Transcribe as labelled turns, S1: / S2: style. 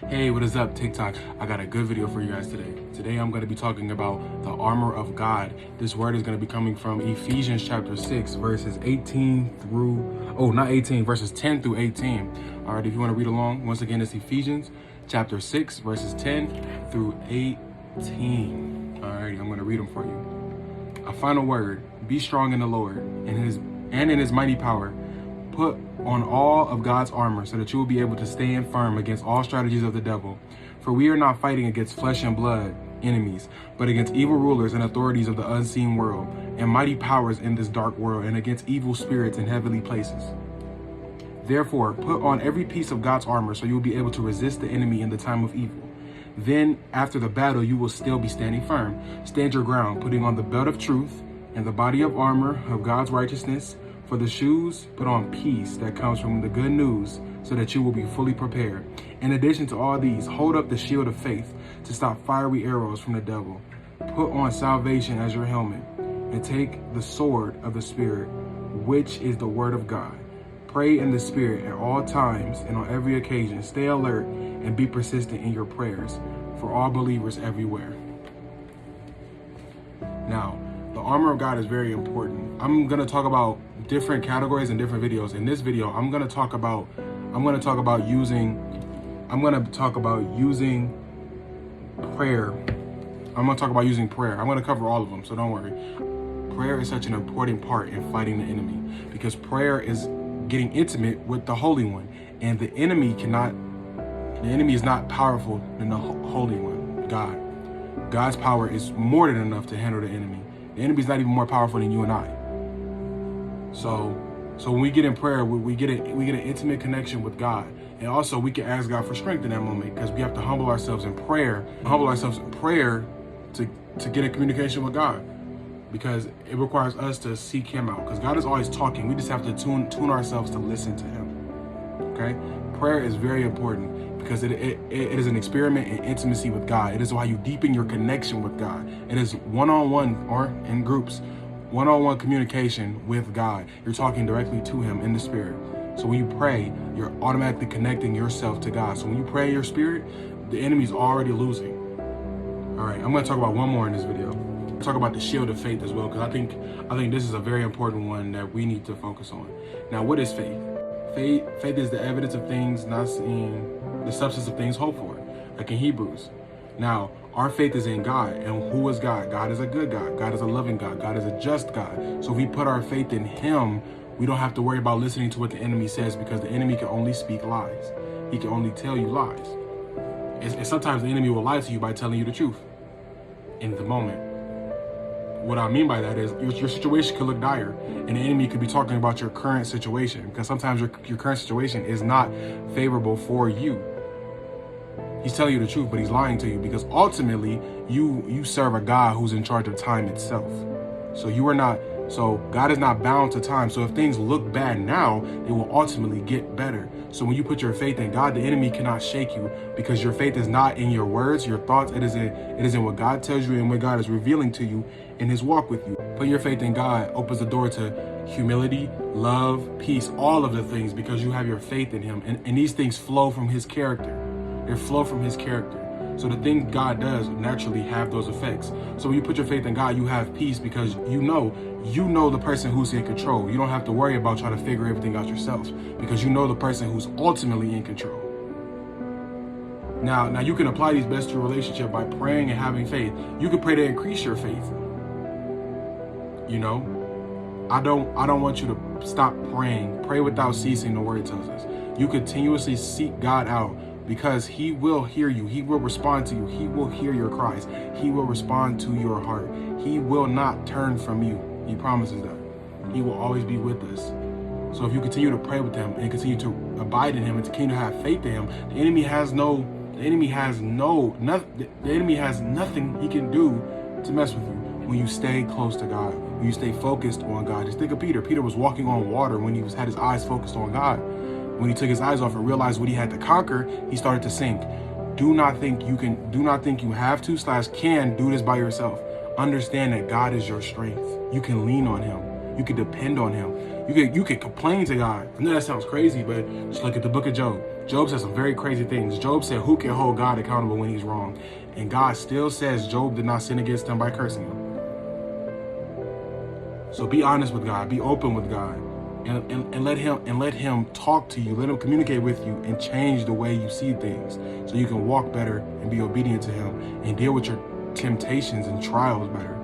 S1: Hey, what is up, TikTok? I got a good video for you guys today. Today I'm going to be talking about the armor of God. This word is going to be coming from Ephesians chapter 6, verses 18 through, not 18, verses 10 through 18. All right, if you want to read along, once again, it's Ephesians chapter 6, verses 10 through 18. All right, I'm going to read them for you. A final word: be strong in the Lord and in his mighty power. Put on all of God's armor so that you will be able to stand firm against all strategies of the devil. For we are not fighting against flesh and blood enemies, but against evil rulers and authorities of the unseen world, and mighty powers in this dark world, and against evil spirits in heavenly places. Therefore, put on every piece of God's armor so you will be able to resist the enemy in the time of evil. Then, after the battle, you will still be standing firm. Stand your ground, putting on the belt of truth and the body of armor of God's righteousness. For the shoes, put on peace that comes from the good news, so that you will be fully prepared. In addition to all these, hold up the shield of faith to stop fiery arrows from the devil. Put on salvation as your helmet, and take the sword of the Spirit, which is the word of God. Pray in the Spirit at all times and on every occasion. Stay alert and be persistent in your prayers for all believers everywhere. Now, the armor of God is very important. I'm going to talk about different categories in different videos. In this video, I'm going to talk about using prayer. I'm going to talk about using prayer. I'm going to cover all of them, so don't worry. Prayer is such an important part in fighting the enemy, because prayer is getting intimate with the Holy One, and the enemy is not powerful than the Holy One, God. God's power is more than enough to handle the enemy. The enemy is not even more powerful than you and I. So when we get in prayer, we get an intimate connection with God, and also we can ask God for strength in that moment, because we have to humble ourselves in prayer. To get a communication with God, because it requires us to seek Him out. Because God is always talking. We just have to tune ourselves to listen to Him. Okay, prayer is very important, because it is an experiment in intimacy with God. It is why you deepen your connection with God. It is one-on-one or in groups. One-on-one communication with God. You're talking directly to Him in the Spirit. So when you pray, you're automatically connecting yourself to God. So when you pray in your spirit, the enemy's already losing. All right, I'm going to talk about one more in this video. Talk about the shield of faith as well, because I think this is a very important one that we need to focus on. Now, what is faith? Faith is the evidence of things not seen, the substance of things hoped for, like in Hebrews. Now, our faith is in God. And who is God? God is a good God. God is a loving God. God is a just God. So if we put our faith in Him, we don't have to worry about listening to what the enemy says, because the enemy can only speak lies. He can only tell you lies. And sometimes the enemy will lie to you by telling you the truth in the moment. What I mean by that is your situation could look dire, and the enemy could be talking about your current situation, because sometimes your current situation is not favorable for you. He's telling you the truth, but he's lying to you, because ultimately you serve a God who's in charge of time itself. So God is not bound to time. So if things look bad now, it will ultimately get better. So when you put your faith in God, the enemy cannot shake you, because your faith is not in your words, your thoughts. It is in what God tells you and what God is revealing to you in His walk with you. Putting your faith in God opens the door to humility, love, peace, all of the things, because you have your faith in Him. And these things flow from His character. They flow from His character. So the things God does naturally have those effects. So when you put your faith in God, you have peace, because you know the person who's in control. You don't have to worry about trying to figure everything out yourself, because you know the person who's ultimately in control. Now you can apply these best to your relationship by praying and having faith. You can pray to increase your faith. You know, I don't want you to stop praying. Pray without ceasing, the word tells us. You continuously seek God out, because He will hear you. He will respond to you. He will hear your cries. He will respond to your heart. He will not turn from you. He promises that. He will always be with us. So if you continue to pray with Him and continue to abide in Him and continue to have faith in Him, the enemy has nothing he can do to mess with you when you stay close to God, when you stay focused on God. Just think of Peter. Peter was walking on water when he had his eyes focused on God. When he took his eyes off and realized what he had to conquer, he started to sink. Do not think you have to / can do this by yourself. Understand that God is your strength. You can lean on Him. You can depend on Him. You can complain to God. I know that sounds crazy, but just look at the book of Job. Job said some very crazy things. Job said, who can hold God accountable when he's wrong? And God still says Job did not sin against him by cursing him. So be honest with God. Be open with God. And let him talk to you. Let him communicate with you and change the way you see things so you can walk better and be obedient to him and deal with your temptations and trials better.